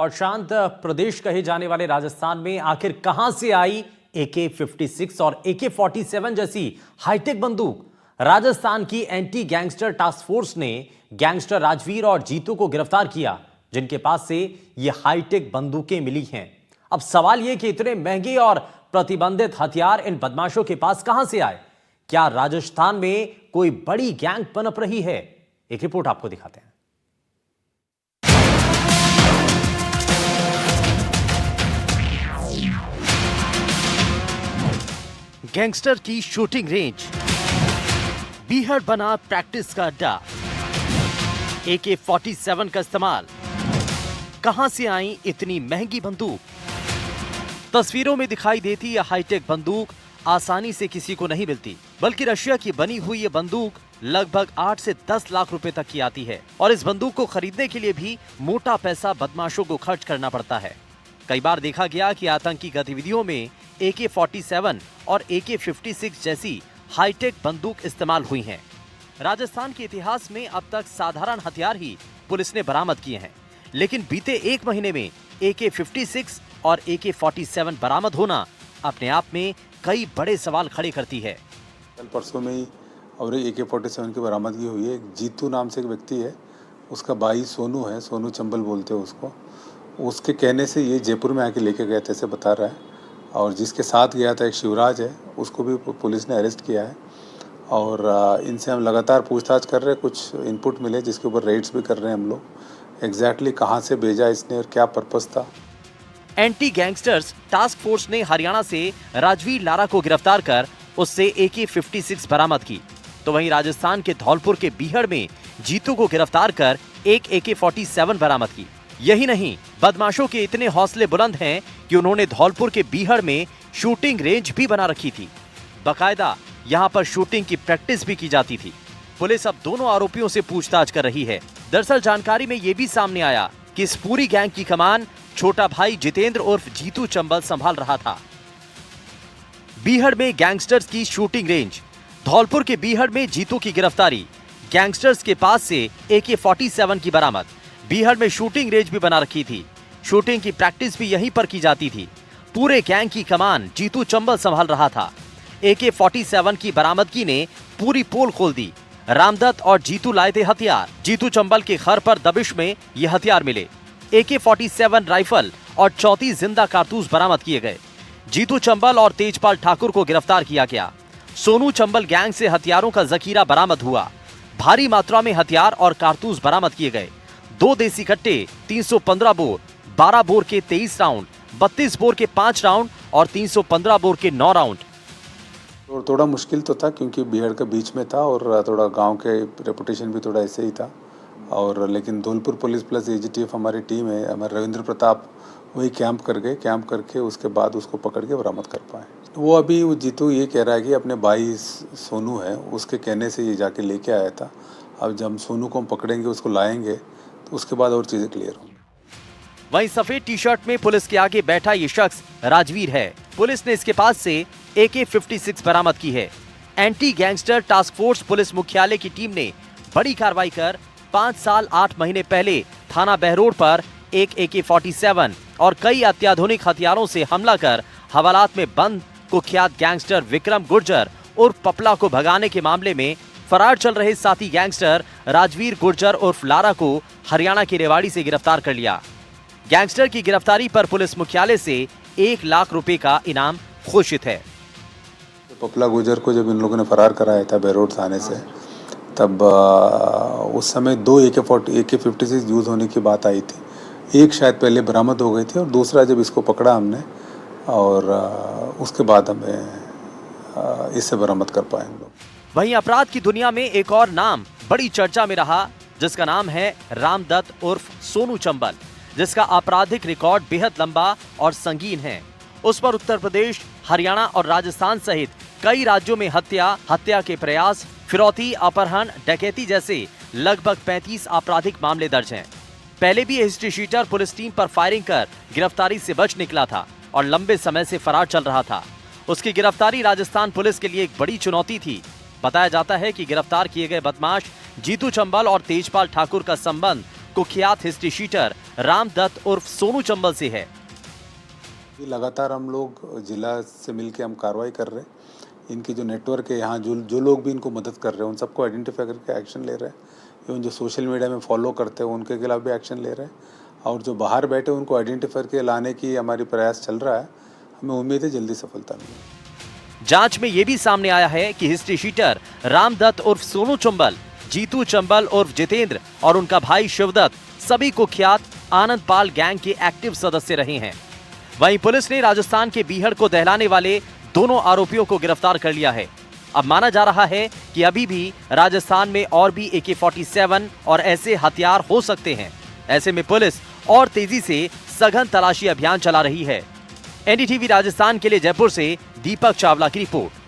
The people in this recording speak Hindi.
और शांत प्रदेश कहे जाने वाले राजस्थान में आखिर कहां से आई AK-56 और AK-47 जैसी हाईटेक बंदूक। राजस्थान की एंटी गैंगस्टर टास्क फोर्स ने गैंगस्टर राजवीर और जीतू को गिरफ्तार किया, जिनके पास से ये हाईटेक बंदूकें मिली हैं। अब सवाल यह कि इतने महंगे और प्रतिबंधित हथियार इन बदमाशों के पास कहां से आए। क्या राजस्थान में कोई बड़ी गैंग पनप रही है? एक रिपोर्ट आपको दिखाते हैं। गैंगस्टर की शूटिंग रेंज, बीहड़ बना प्रैक्टिस का अड्डा, AK-47 का इस्तेमाल। कहां से आई इतनी महंगी बंदूक? तस्वीरों में दिखाई देती यह हाईटेक बंदूक आसानी से किसी को नहीं मिलती, बल्कि रशिया की बनी हुई ये बंदूक लगभग 8 से 10 लाख रुपए तक की आती है। और इस बंदूक को खरीदने के लिए भी मोटा पैसा बदमाशों को खर्च करना पड़ता है। कई बार देखा गया कि आतंकी गतिविधियों में AK-47 और AK-56 जैसी हाईटेक बंदूक इस्तेमाल हुई हैं। राजस्थान के इतिहास में अब तक साधारण हथियार ही पुलिस ने बरामद किए हैं, लेकिन बीते एक महीने में AK-56 और AK-47 बरामद होना अपने आप में कई बड़े सवाल खड़े करती है। कल परसों में ही और AK-47 की बरामदगी हुई है। एक जीतू नाम से एक व्यक्ति है, उसका भाई सोनू है, सोनू चंबल बोलते हैं उसको। उसके कहने से ये जयपुर में आके लेके गए थे, ऐसे बता रहा है। और जिसके साथ गया था एक शिवराज है, उसको भी पुलिस ने अरेस्ट किया है। और इनसे हम लगातार पूछताछ कर रहे हैं, कुछ इनपुट मिले जिसके ऊपर रेड्स भी कर रहे हैं हम लोग। एग्जैक्टली कहाँ से भेजा इसने और क्या पर्पस था। एंटी गैंगस्टर्स टास्क फोर्स ने हरियाणा से राजवीर लारा को गिरफ्तार कर उससे AK-56 बरामद की, तो वहीं राजस्थान के धौलपुर के बीहड़ में जीतू को गिरफ्तार कर एक AK-47 बरामद की। यही नहीं, बदमाशों के इतने हौसले बुलंद हैं कि उन्होंने धौलपुर के बीहड़ में शूटिंग रेंज भी बना रखी थी। बाकायदा यहां पर शूटिंग की प्रैक्टिस भी की जाती थी। पुलिस अब दोनों आरोपियों से पूछताछ कर रही है। दरअसल जानकारी में यह भी सामने आया कि इस पूरी गैंग की कमान छोटा भाई जितेंद्र उर्फ जीतू चंबल संभाल रहा था। बीहड़ में गैंगस्टर्स की शूटिंग रेंज, धौलपुर के बीहड़ में जीतू की गिरफ्तारी, गैंगस्टर्स के पास से AK-47 की बरामद। बीहड़ में शूटिंग रेंज भी बना रखी थी, शूटिंग की प्रैक्टिस भी यहीं पर की जाती थी। पूरे गैंग की कमान जीतू चंबल संभाल रहा था। AK-47 की बरामदगी ने पूरी पोल खोल दी। रामदत्त और जीतू लाए थे हथियार। जीतू चंबल के घर पर दबिश में ये हथियार मिले। AK-47 राइफल और 34 जिंदा कारतूस बरामद किए गए। जीतू चंबल और तेजपाल ठाकुर को गिरफ्तार किया गया। सोनू चंबल गैंग से हथियारों का जखीरा बरामद हुआ। भारी मात्रा में हथियार और कारतूस बरामद किए गए। 2 देसी कट्टे, 315 बोर, 12 बोर के 23 राउंड, 32 बोर के 5 राउंड और 315 बोर के 9 राउंड। और थोड़ा मुश्किल तो था क्योंकि बीहड़ के बीच में था और थोड़ा गांव के रेपुटेशन भी थोड़ा ऐसे ही था। और लेकिन धौलपुर पुलिस प्लस AGTF हमारी टीम है, हमारे रविंद्र प्रताप वही कैंप कर गए। कैंप करके उसके बाद उसको पकड़ के बरामद कर पाए। वो अभी वो जीतू ये कह रहा है कि अपने भाई सोनू है, उसके कहने से ये जाके लेके आया था। अब जब हम सोनू को हम पकड़ेंगे, उसको लाएंगे, तो उसके बाद और चीज़ें क्लियर होंगी। वहीं सफेद टी शर्ट में पुलिस के आगे बैठा ये शख्स राजवीर है। पुलिस ने इसके पास से AK-56 बरामद की है। Anti gangster task force police मुख्यालय की टीम ने बड़ी कार्रवाई कर 5 साल 8 महीने पहले थाना बहरोड पर एक AK-47 और कई अत्याधुनिक हथियारों से हमला कर हवालात में बंद कुख्यात गैंगस्टर विक्रम गुर्जर उर्फ पपला को भगाने के मामले में फरार चल रहे साथी गैंगस्टर राजवीर गुर्जर उर्फ लारा को हरियाणा के रेवाड़ी से गिरफ्तार कर लिया। गैंगस्टर की गिरफ्तारी पर पुलिस मुख्यालय से 1 लाख रुपए का इनाम घोषित है। पपला गुर्जर को जब इन लोगों ने फरार कराया था बहरोड थाने से, तब उस समय 2 AK-56 यूज होने की बात आई थी। एक शायद पहले बरामद हो गई थी और दूसरा जब इसको पकड़ा हमने और उसके बाद हमें इससे बरामद कर पाए हम लोग। वहीं अपराध की दुनिया में एक और नाम बड़ी चर्चा में रहा, जिसका नाम है रामदत्त उर्फ सोनू चंबल, जिसका आपराधिक रिकॉर्ड बेहद लंबा और संगीन है। उस पर उत्तर प्रदेश, हरियाणा और राजस्थान सहित कई राज्यों में हत्या के प्रयास, फिरौती, अपहरण, डकैती जैसे लगभग 35 आपराधिक मामले दर्ज हैं। पहले भी हिस्ट्री शीटर पुलिस टीम पर फायरिंग कर गिरफ्तारी से बच निकला था और लंबे समय से फरार चल रहा था। उसकी गिरफ्तारी राजस्थान पुलिस के लिए एक बड़ी चुनौती थी। बताया जाता है कि गिरफ्तार किए गए बदमाश जीतू चंबल और तेजपाल ठाकुर का संबंध कुख्यात हिस्ट्री शीटर रामदत्त उर्फ सोनू चंबल से है। लगातार हम लोग जिला से मिलके हम कार्रवाई कर रहे हैं। इनकी जो नेटवर्क है यहाँ जो लोग भी इनको मदद कर रहे हैं उन सबको आइडेंटिफाई करके एक्शन ले रहे हैं। इवन जो सोशल मीडिया में फॉलो करते हैं उनके खिलाफ भी एक्शन ले रहे हैं, और जो बाहर बैठे उनको आइडेंटिफाई करके लाने की हमारी प्रयास चल रहा है। हमें उम्मीद है जल्दी सफलता मिलेगी। जांच में यह भी सामने आया है कि हिस्ट्री शीटर रामदत्त उर्फ सोनू चंबल, जीतू चंबल उर्फ जितेंद्र और उनका भाई शिवदत्त सभी कुख्यात आनंद पाल गैंग के एक्टिव सदस्य रहे हैं। वहीं पुलिस ने राजस्थान के बीहड़ को दहलाने वाले दोनों आरोपियों को गिरफ्तार कर लिया है। अब माना जा रहा है कि अभी भी राजस्थान में और भी AK-47 और ऐसे हथियार हो सकते हैं। ऐसे में पुलिस और तेजी से सघन तलाशी अभियान चला रही है। NDTV राजस्थान के लिए जयपुर से दीपक चावला की रिपोर्ट।